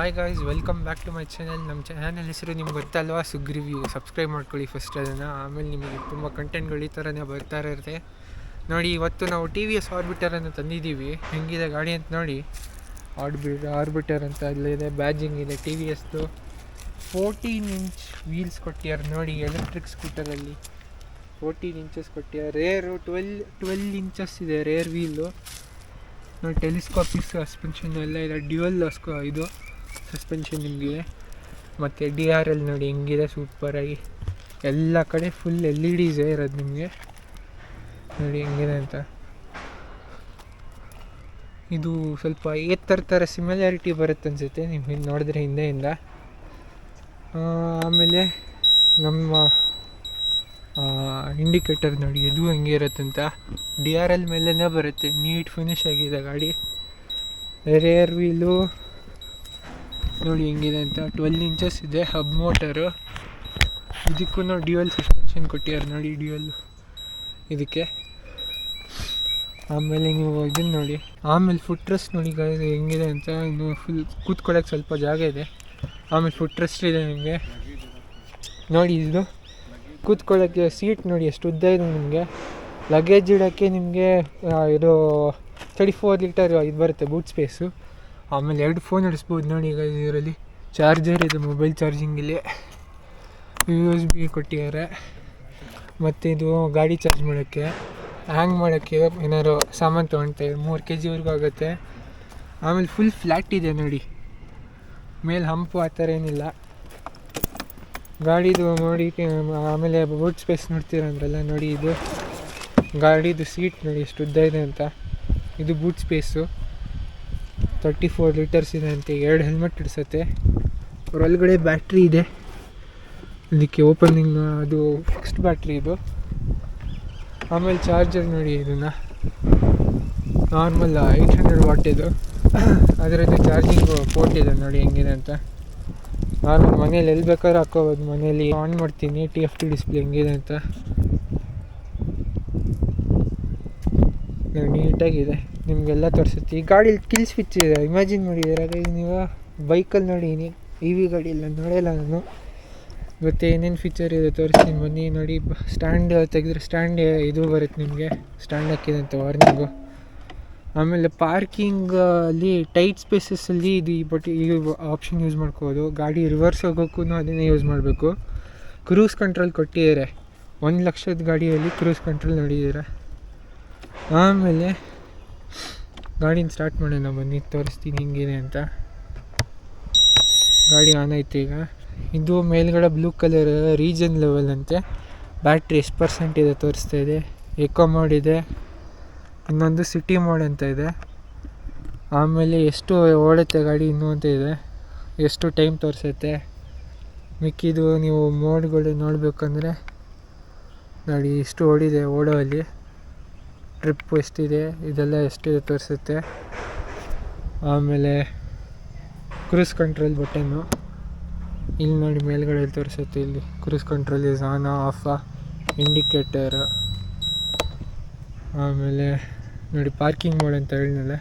Hi guys, welcome back to my channel. ನಮ್ಮ channel ಹೆಸರು ನಿಮ್ಗೆ ಗೊತ್ತಲ್ವಾ, ಸುಗ್ರಿವ್ಯೂ. ಸಬ್ಸ್ಕ್ರೈಬ್ ಮಾಡ್ಕೊಳ್ಳಿ ಫಸ್ಟ್ ಅದನ್ನು. ಆಮೇಲೆ ನಿಮಗೆ ತುಂಬ ಕಂಟೆಂಟ್ಗಳು ಈ ಥರನೇ ಬರ್ತಾ ಇರುತ್ತೆ. ನೋಡಿ, ಇವತ್ತು ನಾವು ಟಿ ವಿ ಎಸ್ ಆರ್ಬಿಟರನ್ನು ತಂದಿದ್ದೀವಿ. ಹೆಂಗಿದೆ ಗಾಡಿ ಅಂತ ನೋಡಿ. ಆರ್ಬಿಟರ್ ಅಂತ ಅಲ್ಲಿದೆ, ಬ್ಯಾಜಿಂಗ್ ಇದೆ ಟಿ ವಿ ಎಸ್ದು. 14 ಇಂಚ್ ವೀಲ್ಸ್ ಕೊಟ್ಟಿದ್ದಾರೆ ನೋಡಿ. ಎಲೆಕ್ಟ್ರಿಕ್ ಸ್ಕೂಟರಲ್ಲಿ 14 ಇಂಚಸ್ ಕೊಟ್ಟಿದ್ದಾರೆ. ರೇರು 12 ಇಂಚಸ್ ಇದೆ ರೇರ್ ವೀಲು ನೋಡಿ. ಟೆಲಿಸ್ಕೋಪಿಕ್ ಸಸ್ಪೆನ್ಷನ್ ಎಲ್ಲ ಇದೆ. ಡ್ಯುಯಲ್ ಇದು ಸಸ್ಪೆನ್ಷನ್ ನಿಮಗೆ. ಮತ್ತು DRL ನೋಡಿ ಹೆಂಗಿದೆ ಸೂಪರಾಗಿ. ಎಲ್ಲ ಕಡೆ ಫುಲ್ LEDs ಇರೋದು ನಿಮಗೆ ನೋಡಿ ಹೆಂಗಿದೆ ಅಂತ. ಇದು ಸ್ವಲ್ಪ ಥರ ಸಿಮಿಲಾರಿಟಿ ಬರುತ್ತೆ ಅನಿಸುತ್ತೆ ನೀವು ನೋಡಿದ್ರೆ ಹಿಂದೆಯಿಂದ. ಆಮೇಲೆ ನಮ್ಮ ಇಂಡಿಕೇಟರ್ ನೋಡಿ, ಇದು ಹೆಂಗೆ ಇರುತ್ತಂತ. DRL ಮೇಲೇ ಬರುತ್ತೆ, ನೀಟ್ ಫಿನಿಶ್ ಆಗಿದೆ ಗಾಡಿ. ರೇರ್ ವೀಲು ನೋಡಿ ಹೆಂಗಿದೆ ಅಂತ. 12 ಇಂಚಸ್ ಇದೆ. Hub motor. ಇದಕ್ಕೂ ಡ್ಯುಯಲ್ ಸಸ್ಪೆನ್ಷನ್ ಕೊಟ್ಟಿದ್ದಾರೆ ನೋಡಿ, ಡ್ಯುಯಲ್ ಇದಕ್ಕೆ. ಆಮೇಲೆ ನೀವು ಇದನ್ನು ನೋಡಿ. ಆಮೇಲೆ ಫುಟ್ ರೆಸ್ಟ್ ನೋಡಿ ಹೆಂಗಿದೆ ಅಂತ. ಇನ್ನು ಫುಲ್ ಕೂತ್ಕೊಳ್ಳೋಕೆ ಸ್ವಲ್ಪ ಜಾಗ ಇದೆ. ಆಮೇಲೆ ಫುಟ್ ರೆಸ್ಟ್ ಇದೆ ನಿಮಗೆ ನೋಡಿ. ಇದು ಕೂತ್ಕೊಳ್ಳೋಕ್ಕೆ ಸೀಟ್ ನೋಡಿ ಎಷ್ಟು ಉದ್ದ ಇದೆ ನಿಮಗೆ. ಲಗೇಜ್ ಇಡೋಕ್ಕೆ ನಿಮಗೆ ಇದು 34 ಲೀಟರ್ ಇದು ಬರುತ್ತೆ ಬೂಟ್ ಸ್ಪೇಸು. ಆಮೇಲೆ 2 ಫೋನ್ ಇಡಿಸ್ಬೋದು ನೋಡಿ. ಈಗ ಇದರಲ್ಲಿ ಚಾರ್ಜರ್ ಇದೆ, ಮೊಬೈಲ್ ಚಾರ್ಜಿಂಗಲ್ಲಿ. USB ಕೊಟ್ಟಿದ್ದಾರೆ. ಮತ್ತು ಇದು ಗಾಡಿ ಚಾರ್ಜ್ ಮಾಡೋಕ್ಕೆ, ಹ್ಯಾಂಗ್ ಮಾಡೋಕ್ಕೆ, ಏನಾದ್ರು ಸಾಮಾನು ತೊಗೊಳ್ತೇವೆ 3 kg ಆಗುತ್ತೆ. ಆಮೇಲೆ ಫುಲ್ ಫ್ಲ್ಯಾಟ್ ಇದೆ ನೋಡಿ, ಮೇಲೆ ಹಂಪು ಆ ಥರ ಏನಿಲ್ಲ ಗಾಡಿದು ನೋಡಿ. ಆಮೇಲೆ ಬೂಟ್ ಸ್ಪೇಸ್ ನೋಡ್ತೀರಂದ್ರಲ್ಲ ನೋಡಿ, ಇದು ಗಾಡಿದು ಸೀಟ್ ನೋಡಿ ಎಷ್ಟು ಉದ್ದ ಇದೆ ಅಂತ. ಇದು ಬೂಟ್ ಸ್ಪೇಸು 34 ಲೀಟರ್ಸ್ ಇದೆ ಅಂತ. 2 ಹೆಲ್ಮೆಟ್ ಇಡಿಸುತ್ತೆ. ಒಳಗಡೆ ಬ್ಯಾಟ್ರಿ ಇದೆ ಇದಕ್ಕೆ, ಓಪನಿಂಗ್ ಅದು ಫಿಕ್ಸ್ಡ್ ಬ್ಯಾಟ್ರಿ ಇದು. ಆಮೇಲೆ ಚಾರ್ಜರ್ ನೋಡಿ, ಇದನ್ನು ನಾರ್ಮಲ್ 800 ವಾಟ್ ಇದು. ಅದರದ್ದು ಚಾರ್ಜಿಂಗ್ ಪೋರ್ಟ್ ಇದೆ ನೋಡಿ ಹೆಂಗಿದೆ ಅಂತ. ನಾನು ಮನೇಲಿ ಎಲ್ಲಿ ಬೇಕಾದ್ರೂ ಹಾಕೋಬೋದು. ಮನೇಲಿ ಆನ್ ಮಾಡ್ತೀನಿ, TFT ಡಿಸ್ಪ್ಲೇ ಹೆಂಗಿದೆ ಅಂತ ನೀಟಾಗಿದೆ. ನಿಮಗೆಲ್ಲ ತೋರಿಸುತ್ತೆ. ಈ ಗಾಡೀಲಿ ಕಿಲ್ ಸ್ವಿಚ್ ಇದೆ, ಇಮ್ಯಾಜಿನ್ ಮಾಡಿ. ಇದರಾಗ ನೀವು ಬೈಕಲ್ಲಿ ನೋಡಿ, EV ಗಾಡಿಯೆಲ್ಲ ನೋಡಿಲ್ಲ ನಾನು. ಮತ್ತು ಏನೇನು ಫೀಚರ್ ಇದೆ ತೋರಿಸ್ತೀನಿ ಬನ್ನಿ ನೋಡಿ. ಸ್ಟ್ಯಾಂಡ್ ತೆಗೆದ್ರೆ ಸ್ಟ್ಯಾಂಡ್ ಇದು ಬರುತ್ತೆ ನಿಮಗೆ, ಸ್ಟ್ಯಾಂಡ್ ಹಾಕಿದೆ ಅಂತ ವಾರ್ನಿಂಗು. ಆಮೇಲೆ ಪಾರ್ಕಿಂಗಲ್ಲಿ ಟೈಟ್ ಸ್ಪೇಸಸ್ಸಲ್ಲಿ ಈ ಆಪ್ಷನ್ ಯೂಸ್ ಮಾಡ್ಕೋಬೋದು. ಗಾಡಿ ರಿವರ್ಸ್ ಹೋಗೋಕ್ಕೂ ಅದನ್ನೇ ಯೂಸ್ ಮಾಡಬೇಕು. ಕ್ರೂಸ್ ಕಂಟ್ರೋಲ್ ಕೊಟ್ಟಿದ್ದಾರೆ. 1 ಲಕ್ಷದ ಗಾಡಿಯಲ್ಲಿ ಕ್ರೂಸ್ ಕಂಟ್ರೋಲ್ ನೋಡಿದ್ದೀರ. ಆಮೇಲೆ ಗಾಡಿನ ಸ್ಟಾರ್ಟ್ ಮಾಡೋಣ ಬನ್ನಿ, ತೋರಿಸ್ತೀನಿ ಹೆಂಗಿದೆ ಅಂತ. ಗಾಡಿ ಆನ್ ಆಯ್ತು ಈಗ. ಇದು ಮೇಲ್ಗಡೆ ಬ್ಲೂ ಕಲರ್ ರೀಜನ್ ಲೆವೆಲ್ ಅಂತೆ. ಬ್ಯಾಟ್ರಿ ಎಷ್ಟು % ಇದೆ ತೋರಿಸ್ತಾ ಇದೆ. ಎಕೋ ಮೋಡ್ ಇದೆ, ಇನ್ನೊಂದು ಸಿಟಿ ಮೋಡ್ ಅಂತ ಇದೆ. ಆಮೇಲೆ ಎಷ್ಟು ಓಡುತ್ತೆ ಗಾಡಿ ಇನ್ನೂ ಅಂತ ಇದೆ, ಎಷ್ಟು ಟೈಮ್ ತೋರಿಸುತ್ತೆ. ಮಿಕ್ಕಿದು ನೀವು ಮೋಡ್ಗಳು ನೋಡಬೇಕಂದ್ರೆ ನೋಡಿ, ಇಷ್ಟು ಓಡಿದೆ ಓಡೋಲ್ಲಿ, ಟ್ರಿಪ್ ಎಷ್ಟಿದೆ ಇದೆಲ್ಲ ಎಷ್ಟಿದೆ ತೋರಿಸುತ್ತೆ. ಆಮೇಲೆ ಕ್ರೂಸ್ ಕಂಟ್ರೋಲ್ ಬಟನ್ನು ಇಲ್ಲಿ ನೋಡಿ ಮೇಲ್ಗಡೆ ತೋರಿಸುತ್ತೆ. ಇಲ್ಲಿ cruise control is on off, indicator. ಆಮೇಲೆ ನೋಡಿ ಪಾರ್ಕಿಂಗ್ ಮೋಡ್ ಅಂತ ಹೇಳಿದ್ನಲ್ಲ,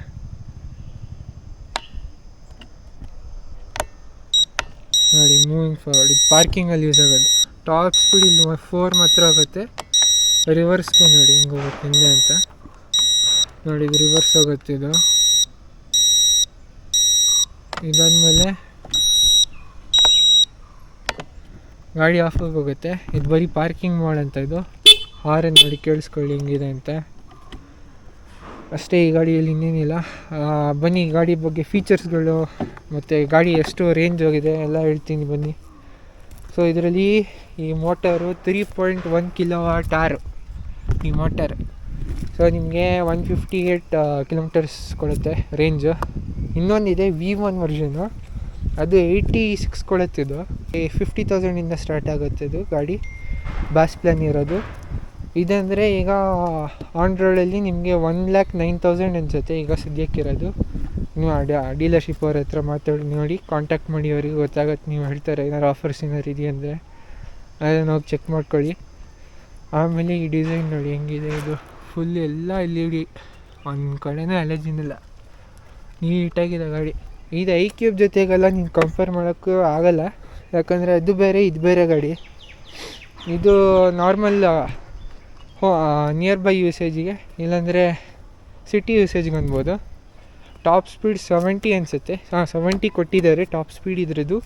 ನೋಡಿ ಮೂವಿಂಗ್ ಫಾರ್ವರ್ಡ್. ಇದು ಪಾರ್ಕಿಂಗಲ್ಲಿ ಯೂಸ್ ಆಗೋದು. ಟಾಪ್ ಸ್ಪೀಡ್ ಇಲ್ಲಿ 4 ಮಾತ್ರ ಆಗುತ್ತೆ. ರಿವರ್ಸ್ಗೂ ನೋಡಿ ಹಿಂಗೆ ಹೋಗುತ್ತೆ ಹಿಂದೆ ಅಂತ ನೋಡಿ. ಇದು ರಿವರ್ಸ್ ಹೋಗುತ್ತೆ ಇದು. ಇದಾದಮೇಲೆ ಗಾಡಿ ಆಫ್ ಹೋಗುತ್ತೆ. ಇದು ಬರೀ ಪಾರ್ಕಿಂಗ್ ಮೋಡ್ ಅಂತ. ಇದು ಹಾರನ್ ನೋಡಿ ಕೇಳಿಸ್ಕೊಳ್ಳಿ ಹೆಂಗಿದೆ ಅಂತ ಅಷ್ಟೇ. ಈ ಗಾಡಿಯಲ್ಲಿ ಇನ್ನೇನಿಲ್ಲ. ಬನ್ನಿ ಗಾಡಿ ಬಗ್ಗೆ ಫೀಚರ್ಸ್ಗಳು ಮತ್ತು ಗಾಡಿ ಎಷ್ಟು ರೇಂಜ್ ಹೋಗಿದೆ ಎಲ್ಲ ಹೇಳ್ತೀನಿ ಬನ್ನಿ. ಸೊ ಇದರಲ್ಲಿ ಈ ಮೋಟರು 3.1 kW ಈ ಮೋಟರ್. ಸೊ ನಿಮಗೆ 158 ಕಿಲೋಮೀಟರ್ಸ್ ಕೊಡುತ್ತೆ ರೇಂಜು. ಇನ್ನೊಂದಿದೆ V1 ವರ್ಷನು, ಅದು 86 ಕೊಡುತ್ತಿದ್ದು. 50,000 ಸ್ಟಾರ್ಟ್ ಆಗುತ್ತೆ ಇದು ಗಾಡಿ. ಬ್ಯಾಸ್ ಪ್ಲಾನ್ ಇರೋದು. ಇದಂದರೆ ಈಗ ಆನ್ ರೋಡಲ್ಲಿ ನಿಮಗೆ 1,09,000 ಅನಿಸುತ್ತೆ ಈಗ ಸದ್ಯಕ್ಕಿರೋದು. ನೀವು ಡೀಲರ್ಶಿಪ್ ಅವ್ರ ಹತ್ರ ಮಾತಾಡಿ ನೋಡಿ, ಕಾಂಟ್ಯಾಕ್ಟ್ ಮಾಡಿ, ಅವರಿಗೆ ಗೊತ್ತಾಗತ್ತೆ. ನೀವು ಹೇಳ್ತಾರೆ ಏನಾರು ಆಫರ್ಸ್ ಏನಾರು ಇದೆಯಂದರೆ ಅದನ್ನು ಹೋಗಿ ಚೆಕ್ ಮಾಡ್ಕೊಳ್ಳಿ. ಆಮೇಲೆ ಈ ಡಿಸೈನ್ ನೋಡಿ ಹೆಂಗಿದೆ. ಇದು ಫುಲ್ ಎಲ್ಲ LED, ಒಂದು ಕಡೆನೇ ಅಲೆಜಿನಿಲ್ಲ, ನೀಟಾಗಿದೆ ಗಾಡಿ. ಇದು iQube ಜೊತೆಗೆಲ್ಲ ನೀನು ಕಂಪೇರ್ ಮಾಡೋಕ್ಕೂ ಆಗಲ್ಲ, ಯಾಕಂದರೆ ಅದು ಬೇರೆ ಇದು ಬೇರೆ ಗಾಡಿ. ಇದು ನಾರ್ಮಲ್ ನಿಯರ್ ಬೈ ಯೂಸೇಜಿಗೆ, ಇಲ್ಲಾಂದರೆ ಸಿಟಿ ಯೂಸೇಜ್ಗೆ ಅನ್ಬೋದು. ಟಾಪ್ ಸ್ಪೀಡ್ 70 ಅನಿಸುತ್ತೆ. 70 ಕೊಟ್ಟಿದ್ದಾರೆ ಟಾಪ್ ಸ್ಪೀಡ್ ಇದ್ರದ್ದು.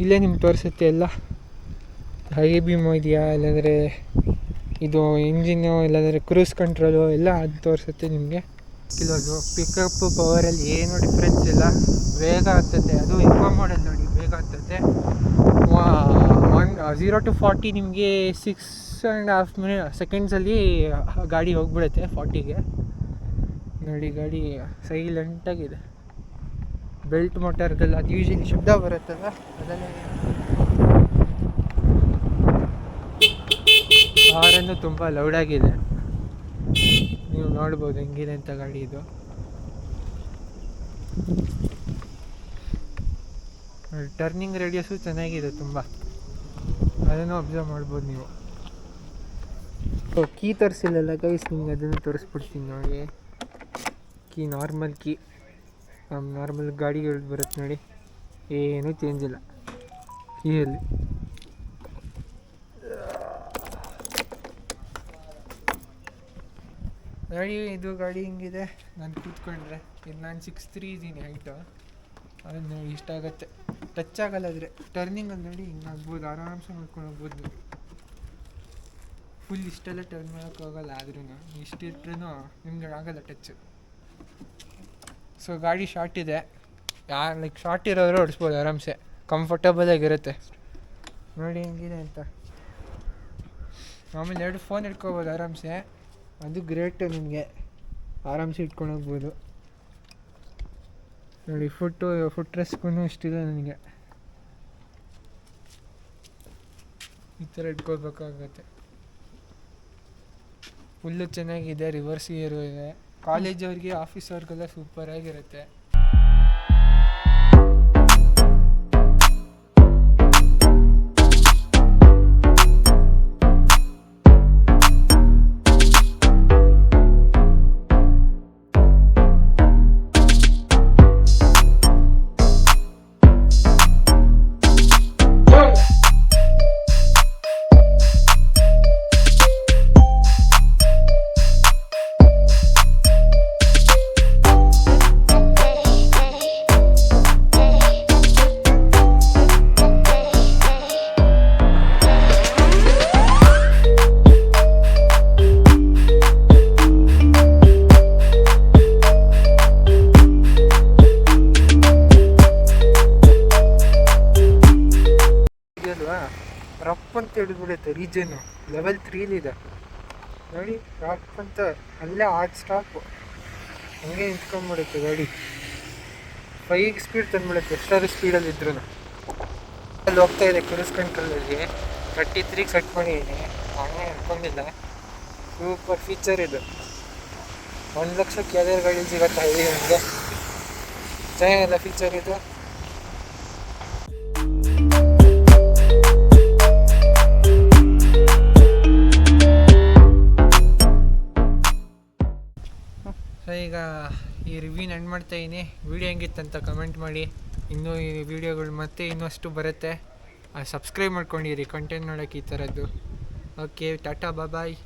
ಇಲ್ಲೇ ನಿಮ್ಗೆ ತೋರಿಸುತ್ತೆ ಎಲ್ಲ ಹೈ ಬೀಮು ಇದೆಯಾ, ಇಲ್ಲಾಂದರೆ ಇದು ಇಂಜಿನ್ನು, ಇಲ್ಲಾಂದರೆ ಕ್ರೂಸ್ ಕಂಟ್ರೋಲು ಎಲ್ಲ ಅದು ತೋರಿಸುತ್ತೆ ನಿಮಗೆ. ಕಿಲೋದು ಪಿಕಪ್ ಪವರಲ್ಲಿ ಏನೂ ಡಿಫ್ರೆನ್ಸ್ ಇಲ್ಲ, ಬೇಗ ಹತ್ತುತ್ತೆ. ಅದು ಎಕೋ ಮಾಡೆಲ್ ನೋಡಿ, ಬೇಗ ಹತ್ತುತ್ತೆ. 0 to 40 ನಿಮಗೆ 6.5 ಸೆಕೆಂಡ್ಸಲ್ಲಿ ಗಾಡಿ ಹೋಗ್ಬಿಡುತ್ತೆ 40ಗೆ. ನೋಡಿ ಗಾಡಿ ಸೈಲೆಂಟಾಗಿದೆ. ಬೆಲ್ಟ್ ಮೋಟರ್ಗೆಲ್ಲ ಅದು ಯೂಶಲಿ ಶಬ್ದ ಬರುತ್ತಲ್ಲ, ಅದೆಲ್ಲ ಹಾರನ್ನು ತುಂಬ ಲೌಡಾಗಿದೆ. ನೀವು ನೋಡ್ಬೋದು ಹೆಂಗಿದೆ ಅಂತ ಗಾಡಿ ಇದು. ಟರ್ನಿಂಗ್ ರೇಡಿಯಸ್ಸು ಚೆನ್ನಾಗಿದೆ ತುಂಬ, ಅದನ್ನು ಅಬ್ಸರ್ವ್ ಮಾಡ್ಬೋದು ನೀವು. ಕೀ ತರಿಸಿಲ್ಲಲ್ಲ ಗೈಸ್, ನಿಮ್ಗೆ ಅದನ್ನು ತೋರಿಸ್ಬಿಡ್ತೀನಿ ನೋಡಿ. ಕೀ ನಾರ್ಮಲ್ ಕೀ, ನಮ್ಮ ನಾರ್ಮಲ್ ಗಾಡಿಗಳು ಬರುತ್ತೆ ನೋಡಿ, ಏನೂ ಚೇಂಜ್ ಇಲ್ಲ ಕೀಯಲ್ಲಿ. ಗಾಡಿ ಇದು ಗಾಡಿ ಹಿಂಗಿದೆ. ನಾನು ಕೂತ್ಕೊಂಡ್ರೆ ಇದು ನಾನು 6'3" ಇದ್ದೀನಿ ಹೈಟು, ಅದು ನೋಡಿ ಇಷ್ಟ ಆಗುತ್ತೆ. ಟಚ್ ಆಗಲ್ಲ, ಆದರೆ ಟರ್ನಿಂಗ್ ಅದು ನೋಡಿ ಹಿಂಗೆ ಆಗ್ಬೋದು, ಆರಾಮ್ಸೆ ಮಾಡ್ಕೊಂಡು ಹೋಗ್ಬೋದು ನೀವು. ಫುಲ್ ಇಷ್ಟೆಲ್ಲ ಟರ್ನ್ ಮಾಡೋಕ್ಕಾಗಲ್ಲ, ಆದ್ರೂ ಇಷ್ಟಿಟ್ರೂ ನಿಮ್ಗೆ ಆಗಲ್ಲ ಟಚ್. ಸೊ ಗಾಡಿ ಶಾರ್ಟ್ ಇದೆ, ಲೈಕ್ ಶಾರ್ಟ್ ಇರೋರು ಓಡಿಸ್ಬೋದು ಆರಾಮ್ಸೆ, ಕಂಫರ್ಟಬಲಾಗಿರುತ್ತೆ. ನೋಡಿ ಹೆಂಗಿದೆ ಅಂತ. ಆಮೇಲೆ 2 ಫೋನ್ ಇಟ್ಕೋಬೋದು ಆರಾಮ್ಸೆ, ಅದು ಗ್ರೇಟ್. ನಿಮಗೆ ಆರಾಮ್ಸೆ ಇಟ್ಕೊಂಡು ಹೋಗ್ಬೋದು ನೋಡಿ. ಫುಟ್ ರೆಸ್ಟ್ಗೂ ಇಷ್ಟಿದೆ ನನಗೆ, ಈ ಥರ ಇಟ್ಕೋಬೇಕಾಗತ್ತೆ. ಫುಲ್ಲು ಚೆನ್ನಾಗಿದೆ, ರಿವರ್ಸ್ ಗೇರು ಇದೆ. ಕಾಲೇಜ್ ಅವ್ರಿಗೆ, ಆಫೀಸ್ ಅವ್ರಿಗೆಲ್ಲ ಸೂಪರಾಗಿರುತ್ತೆ. ರಫ್ ಅಂತ ಹಿಡಿದ್ಬಿಡುತ್ತೆ. ರೀಜನ್ನು ಲೆವೆಲ್ 3 ನೋಡಿ, ರಫ್ ಅಂತ ಅಲ್ಲೇ ಹಾರ್ಡ್ ಸ್ಟಾಪು, ಹಂಗೆ ನಿಂತ್ಕೊಂಡ್ಬಿಡುತ್ತೆ ಗಾಡಿ. 5 ಸ್ಪೀಡ್ ತಂದುಬಿಡುತ್ತೆ ಎಷ್ಟಾದ್ರೂ ಸ್ಪೀಡಲ್ಲಿ ಇದ್ರೂ. ಅಲ್ಲಿ ಹೋಗ್ತಾ ಇದೆ ಕ್ರೂಸ್ ಕಂಟ್ರೋಲಲ್ಲಿ, 33 ಸೆಟ್ ಮಾಡಿದ್ದೀನಿ, ಹಂಗೆ ಅನ್ಕೊಂಡಿಲ್ಲ. ಸೂಪರ್ ಫೀಚರ್ ಇದು, 1 ಲಕ್ಷಕ್ಕೆ ಯಾವ್ದಾದ್ರು ಗಾಡಿ ಸಿಗತ್ತಾ ಇದೆ ನನಗೆ. ಚೆನ್ನಾಗಿಲ್ಲ ಫೀಚರ್ ಇದು. ಈಗ ಈ ರಿವ್ಯೂನ ಎಂಡ್ ಮಾಡ್ತಾಯಿದ್ದೀನಿ. ವಿಡಿಯೋ ಹೆಂಗಿತ್ತಂತ ಕಮೆಂಟ್ ಮಾಡಿ. ಇನ್ನೂ ಈ ವಿಡಿಯೋಗಳು ಮತ್ತೆ ಇನ್ನಷ್ಟು ಬರುತ್ತೆ. ಸಬ್ಸ್ಕ್ರೈಬ್ ಮಾಡ್ಕೊಂಡಿರಿ ಕಂಟೆಂಟ್ ನೋಡೋಕ್ಕೆ ಈ ಥರದ್ದು. ಓಕೆ, ಟಾಟಾ, ಬಾಯ್.